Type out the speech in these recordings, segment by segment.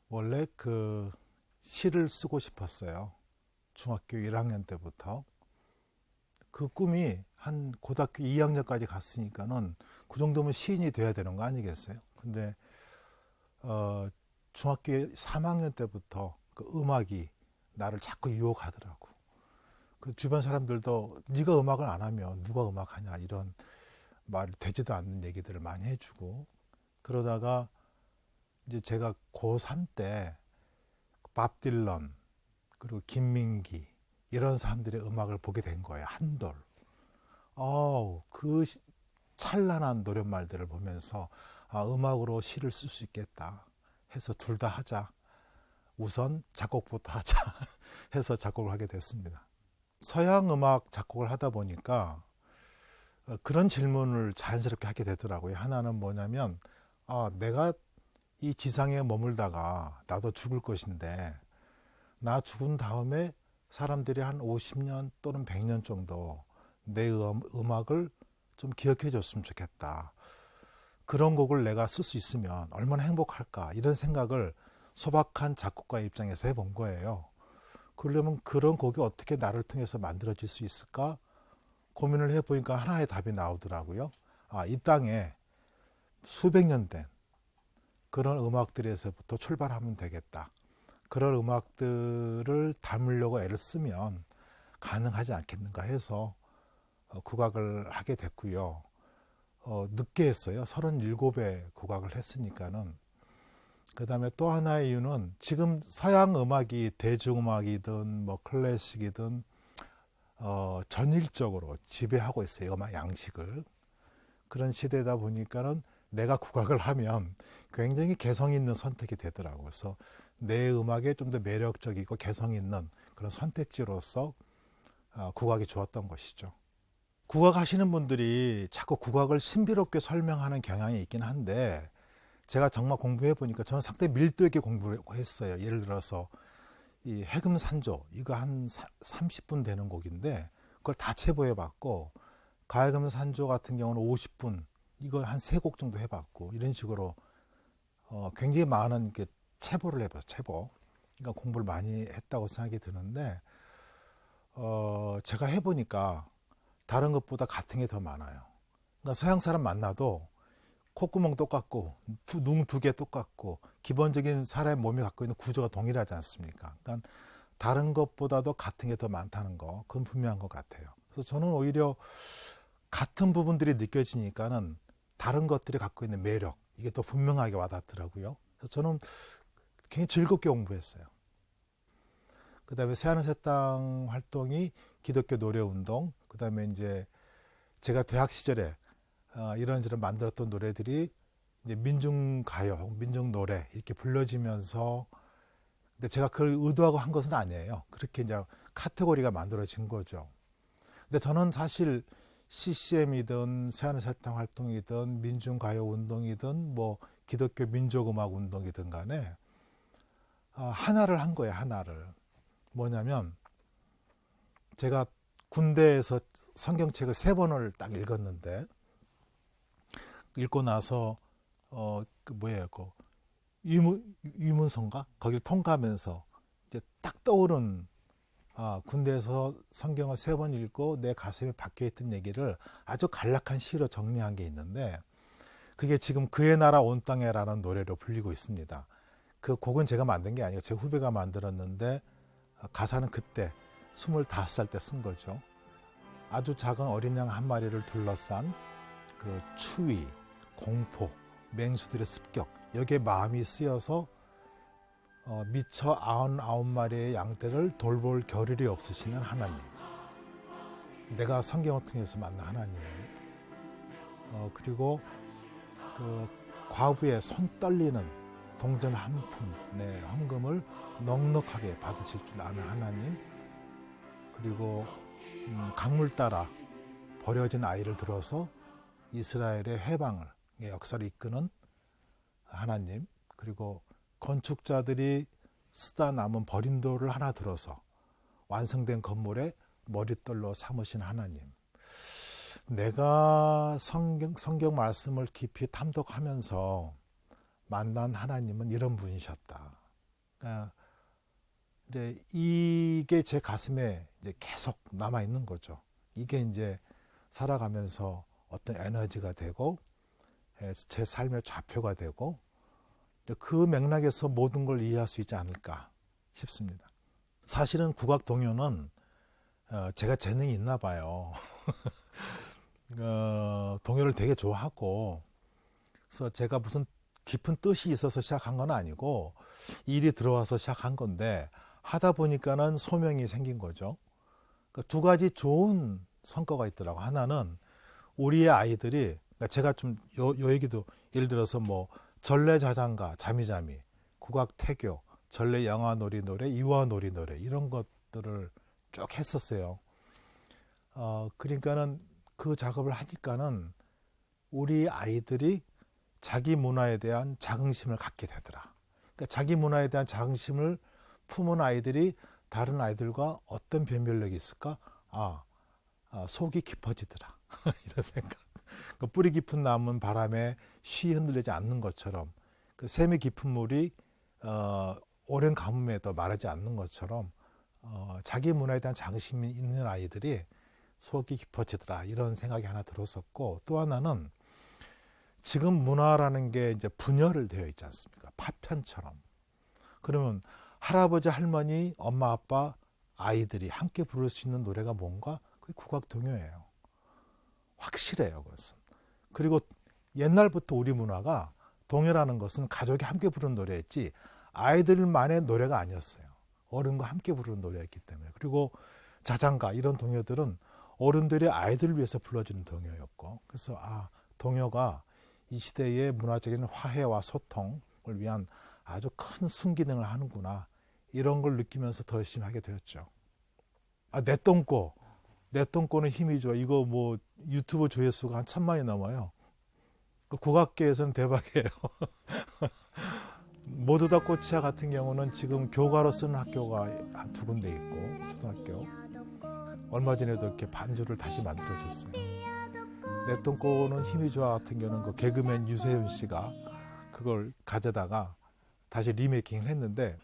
원래 시를 쓰고 싶었어요. 중학교 1학년 때부터. 그 꿈이 한 고등학교 2학년까지 갔으니까는 그 정도면 시인이 돼야 되는 거 아니겠어요? 근데 중학교 3학년 때부터 그 음악이 나를 자꾸 유혹하더라고. 그 주변 사람들도 네가 음악을 안 하면 누가 음악하냐 이런 말 되지도 않는 얘기들을 많이 해주고, 그러다가 이제 제가 고3 때 밥 딜런 그리고 김민기 이런 사람들의 음악을 보게 된 거예요. 한돌. 그 찬란한 노랫말들을 보면서 음악으로 시를 쓸 수 있겠다 해서 둘 다 하자. 우선 작곡부터 하자 해서 작곡을 하게 됐습니다. 서양 음악 작곡을 하다 보니까 그런 질문을 자연스럽게 하게 되더라고요. 하나는 뭐냐면 내가 이 지상에 머물다가 나도 죽을 것인데 나 죽은 다음에 사람들이 한 50년 또는 100년 정도 내 음악을 좀 기억해 줬으면 좋겠다. 그런 곡을 내가 쓸 수 있으면 얼마나 행복할까, 이런 생각을 소박한 작곡가 입장에서 해본 거예요. 그러려면 그런 곡이 어떻게 나를 통해서 만들어질 수 있을까 고민을 해보니까 하나의 답이 나오더라고요. 이 땅에 수백 년 된 그런 음악들에서부터 출발하면 되겠다. 그런 음악들을 담으려고 애를 쓰면 가능하지 않겠는가 해서 국악을 하게 됐고요. 늦게 했어요. 37에 국악을 했으니까는. 그 다음에 또 하나의 이유는 지금 서양 음악이 대중음악이든 뭐 클래식이든 전일적으로 지배하고 있어요. 음악 양식을. 그런 시대다 보니까는 내가 국악을 하면 굉장히 개성 있는 선택이 되더라고요. 그래서 내 음악에 좀 더 매력적이고 개성 있는 그런 선택지로서 국악이 좋았던 것이죠. 국악 하시는 분들이 자꾸 국악을 신비롭게 설명하는 경향이 있긴 한데, 제가 정말 공부해 보니까 저는 상당히 밀도 있게 공부를 했어요. 예를 들어서 이 해금산조, 이거 한 30분 되는 곡인데 그걸 다 체부해 봤고, 가야금산조 같은 경우는 50분, 이거 한 3곡 정도 해봤고, 이런 식으로 굉장히 많은 체보를 해봤어요. 체보. 그러니까 공부를 많이 했다고 생각이 드는데, 제가 해보니까 다른 것보다 같은 게 더 많아요. 그러니까 서양 사람 만나도 콧구멍 똑같고 눈 2개 똑같고 기본적인 사람의 몸이 갖고 있는 구조가 동일하지 않습니까? 그러니까 다른 것보다도 같은 게 더 많다는 거, 그건 분명한 것 같아요. 그래서 저는 오히려 같은 부분들이 느껴지니까는 다른 것들이 갖고 있는 매력, 이게 또 분명하게 와닿더라고요. 그래서 저는 굉장히 즐겁게 공부했어요. 그 다음에 새하늘 새 땅 활동이 기독교 노래 운동, 그 다음에 이제 제가 대학 시절에 이런저런 만들었던 노래들이 이제 민중가요, 민중노래 이렇게 불러지면서, 근데 제가 그걸 의도하고 한 것은 아니에요. 그렇게 이제 카테고리가 만들어진 거죠. 근데 저는 사실 CCM이든 새하늘 새 땅 활동이든 민중가요 운동이든 뭐 기독교 민족음악 운동이든 간에 하나를 한 거예요. 하나를. 뭐냐면 제가 군대에서 성경책을 3번을 딱 읽었는데, 읽고 나서 유문선가 거기를 통과하면서 이제 딱 떠오른, 군대에서 성경을 3번 읽고 내 가슴에 박혀있던 얘기를 아주 간략한 시로 정리한 게 있는데, 그게 지금 그의 나라 온 땅에라는 노래로 불리고 있습니다. 그 곡은 제가 만든 게 아니고 제 후배가 만들었는데, 가사는 그때 25살 때 쓴 거죠. 아주 작은 어린 양 한 마리를 둘러싼 그 추위, 공포, 맹수들의 습격, 여기에 마음이 쓰여서 미처 99마리의 양떼를 돌볼 겨를이 없으시는 하나님, 내가 성경을 통해서 만난 하나님을, 그리고 그 과부의 손 떨리는 동전 한 푼의 헌금을 넉넉하게 받으실 줄 아는 하나님, 그리고 강물 따라 버려진 아이를 들어서 이스라엘의 해방을 역사를 이끄는 하나님, 그리고 건축자들이 쓰다 남은 버린 돌을 하나 들어서 완성된 건물에 머릿돌로 삼으신 하나님, 내가 성경 말씀을 깊이 탐독하면서 만난 하나님은 이런 분이셨다. 아, 이제 이게 제 가슴에 이제 계속 남아 있는 거죠. 이게 이제 살아가면서 어떤 에너지가 되고 제 삶의 좌표가 되고 그 맥락에서 모든 걸 이해할 수 있지 않을까 싶습니다. 사실은 국악 동요는 제가 재능이 있나 봐요. 동요를 되게 좋아하고, 그래서 제가 무슨 깊은 뜻이 있어서 시작한 건 아니고 일이 들어와서 시작한 건데 하다 보니까는 소명이 생긴 거죠. 그러니까 두 가지 좋은 성과가 있더라고. 하나는 우리의 아이들이, 그러니까 제가 좀 요 얘기도 예를 들어서 뭐 전래자장가, 자미자미, 국악 태교, 전래 영화놀이 노래, 유아놀이 노래 이런 것들을 쭉 했었어요. 그러니까는 그 작업을 하니까는 우리 아이들이 자기 문화에 대한 자긍심을 갖게 되더라. 그러니까 자기 문화에 대한 자긍심을 품은 아이들이 다른 아이들과 어떤 변별력이 있을까? 속이 깊어지더라. 이런 생각. 그 뿌리 깊은 나무는 바람에 쉬 흔들리지 않는 것처럼, 그 샘이 깊은 물이 오랜 가뭄에도 마르지 않는 것처럼, 자기 문화에 대한 자긍심이 있는 아이들이 속이 깊어지더라. 이런 생각이 하나 들었었고, 또 하나는 지금 문화라는 게 이제 분열을 되어 있지 않습니까? 파편처럼. 그러면 할아버지, 할머니, 엄마, 아빠, 아이들이 함께 부를 수 있는 노래가 뭔가? 그게 국악 동요예요. 확실해요, 그것은. 그리고 옛날부터 우리 문화가 동요라는 것은 가족이 함께 부르는 노래였지 아이들만의 노래가 아니었어요. 어른과 함께 부르는 노래였기 때문에. 그리고 자장가 이런 동요들은 어른들이 아이들을 위해서 불러주는 동요였고, 그래서 동요가 이 시대의 문화적인 화해와 소통을 위한 아주 큰 순기능을 하는구나, 이런 걸 느끼면서 더 열심히 하게 되었죠. 내 똥꼬는 힘이 좋아. 이거 뭐 유튜브 조회수가 한 1,000만이 넘어요. 국악계에서는 대박이에요. 모두 다 꽃이야 같은 경우는 지금 교가로 쓰는 학교가 한 2군데 있고, 초등학교. 얼마 전에도 이렇게 반주를 다시 만들어줬어요. 내 똥꼬는 힘이 좋아 같은 경우는 그 개그맨 유세윤 씨가 그걸 가져다가 다시 리메이킹을 했는데,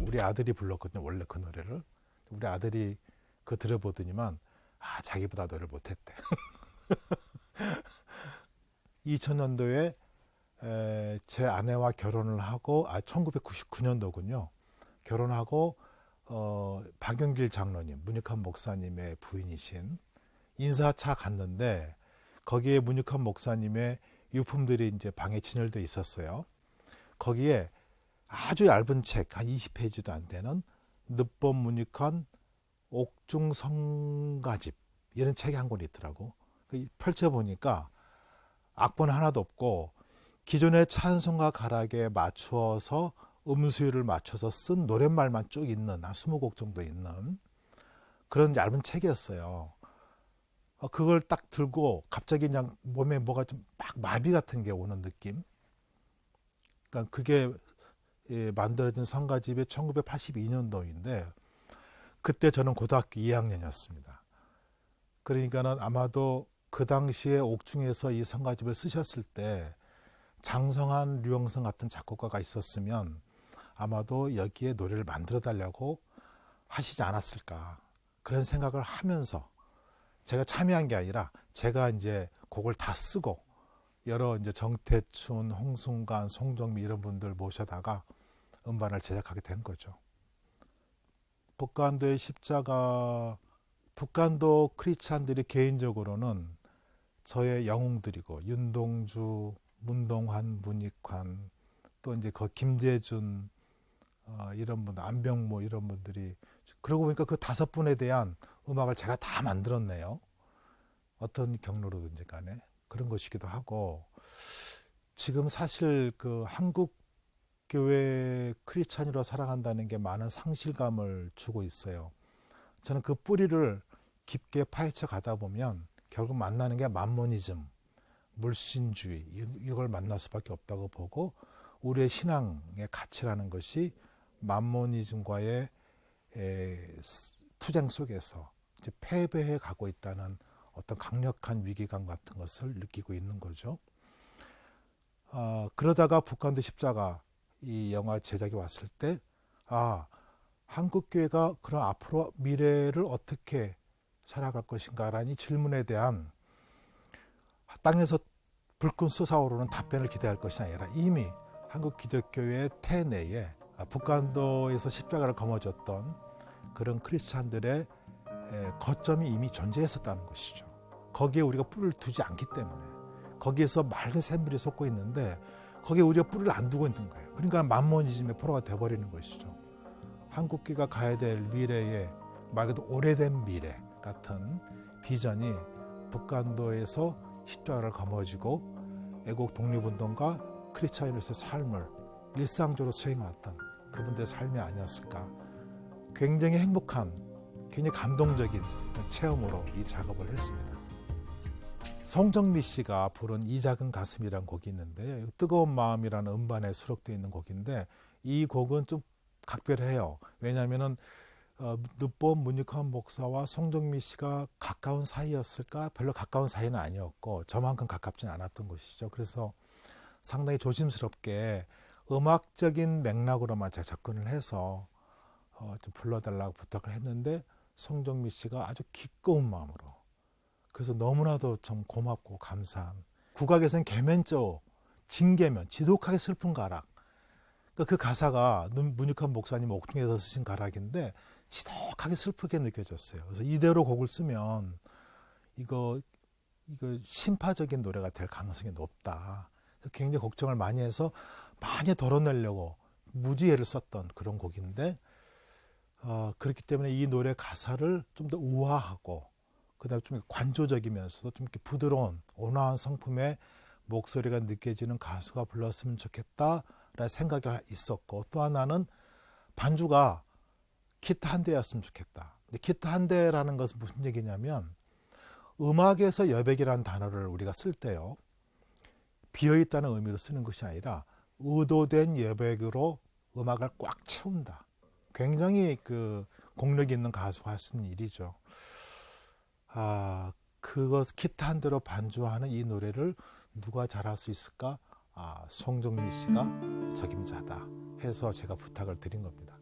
우리 아들이 불렀거든요, 원래 그 노래를. 우리 아들이 그거 들어보더니만 자기보다 노래를 못했대. 2000년도에 제 아내와 결혼을 하고 1999년도군요. 결혼하고 박용길 장로님, 문익환 목사님의 부인이신, 인사차 갔는데 거기에 문익환 목사님의 유품들이 이제 방에 진열돼 있었어요. 거기에 아주 얇은 책, 한 20페이지도 안 되는 늑범 문익환 옥중성가집, 이런 책이 한 권 있더라고. 펼쳐보니까 악보는 하나도 없고 기존의 찬송가 가락에 맞추어서 음수율을 맞춰서 쓴 노랫말만 쭉 있는, 한 20곡 정도 있는 그런 얇은 책이었어요. 그걸 딱 들고 갑자기 그냥 몸에 뭐가 좀 막 마비 같은 게 오는 느낌. 그러니까 그게 만들어진 성가집이 1982년도인데 그때 저는 고등학교 2학년이었습니다. 그러니까는 아마도 그 당시에 옥중에서 이 성가집을 쓰셨을 때 장성한, 류영성 같은 작곡가가 있었으면 아마도 여기에 노래를 만들어 달라고 하시지 않았을까, 그런 생각을 하면서, 제가 참여한 게 아니라 제가 이제 곡을 다 쓰고 여러 이제 정태춘, 홍순관, 송정미 이런 분들 모셔다가 음반을 제작하게 된 거죠. 북간도의 십자가, 북간도 크리스찬들이 개인적으로는 저의 영웅들이고, 윤동주, 문동환, 문익환, 또 이제 그 김재준, 이런 분들, 안병모 이런 분들이, 그러고 보니까 그 5분에 대한 음악을 제가 다 만들었네요. 어떤 경로로든지 간에 그런 것이기도 하고, 지금 사실 그 한국 교회 크리스찬으로 살아간다는 게 많은 상실감을 주고 있어요. 저는 그 뿌리를 깊게 파헤쳐 가다 보면 결국 만나는 게 만모니즘, 물신주의, 이걸 만날 수밖에 없다고 보고, 우리의 신앙의 가치라는 것이 만모니즘과의 투쟁 속에서 이제 패배해 가고 있다는 어떤 강력한 위기감 같은 것을 느끼고 있는 거죠. 그러다가 북한도 십자가 이 영화 제작이 왔을 때 한국교회가 그럼 앞으로 미래를 어떻게 살아갈 것인가라는 질문에 대한 땅에서 불끈 솟아오르는 답변을 기대할 것이 아니라 이미 한국 기독교의 태내에 북한도에서 십자가를 거머쥐었던 그런 크리스찬들의 거점이 이미 존재했었다는 것이죠. 거기에 우리가 뿔을 두지 않기 때문에 거기에서 맑은 샘물이 솟고 있는데 거기에 우리가 뿔을 안 두고 있는 거예요. 그러니까 만모니즘의 포로가 돼버리는 것이죠. 한국교회가 가야 될 미래의 말 그대로 오래된 미래 같은 비전이 북한도에서 십자가를 거머쥐고 애국 독립운동가 크리스찬으로서의 삶을 일상적으로 수행해왔던 그분들의 삶이 아니었을까. 굉장히 행복한, 굉장히 감동적인 체험으로 이 작업을 했습니다. 송정미 씨가 부른 이 작은 가슴이라는 곡이 있는데 뜨거운 마음이라는 음반에 수록되어 있는 곡인데 이 곡은 좀 각별해요. 왜냐하면 늦보 문익환 목사와 송정미 씨가 가까운 사이였을까? 별로 가까운 사이는 아니었고 저만큼 가깝지는 않았던 것이죠. 그래서 상당히 조심스럽게 음악적인 맥락으로만 제가 접근을 해서 좀 불러달라고 부탁을 했는데 송정미 씨가 아주 기꺼운 마음으로, 그래서 너무나도 좀 고맙고 감사한, 국악에서는 계면조, 진계면, 지독하게 슬픈 가락, 그 가사가 문익환 목사님 옥중에서 쓰신 가락인데 지독하게 슬프게 느껴졌어요. 그래서 이대로 곡을 쓰면 이거 심파적인 노래가 될 가능성이 높다. 굉장히 걱정을 많이 해서 많이 덜어내려고 무지혜를 썼던 그런 곡인데 그렇기 때문에 이 노래 가사를 좀 더 우아하고 그다음에 좀 관조적이면서도 좀 이렇게 부드러운 온화한 성품의 목소리가 느껴지는 가수가 불렀으면 좋겠다라는 생각이 있었고, 또 하나는 반주가 기타 한 대였으면 좋겠다. 근데 기타 한 대라는 것은 무슨 얘기냐면 음악에서 여백이라는 단어를 우리가 쓸 때요, 비어있다는 의미로 쓰는 것이 아니라 의도된 여백으로 음악을 꽉 채운다. 굉장히 공력 있는 가수가 할 수 있는 일이죠. 그것 기타 한 대로 반주하는 이 노래를 누가 잘할 수 있을까? 송정미 씨가 적임자다 해서 제가 부탁을 드린 겁니다.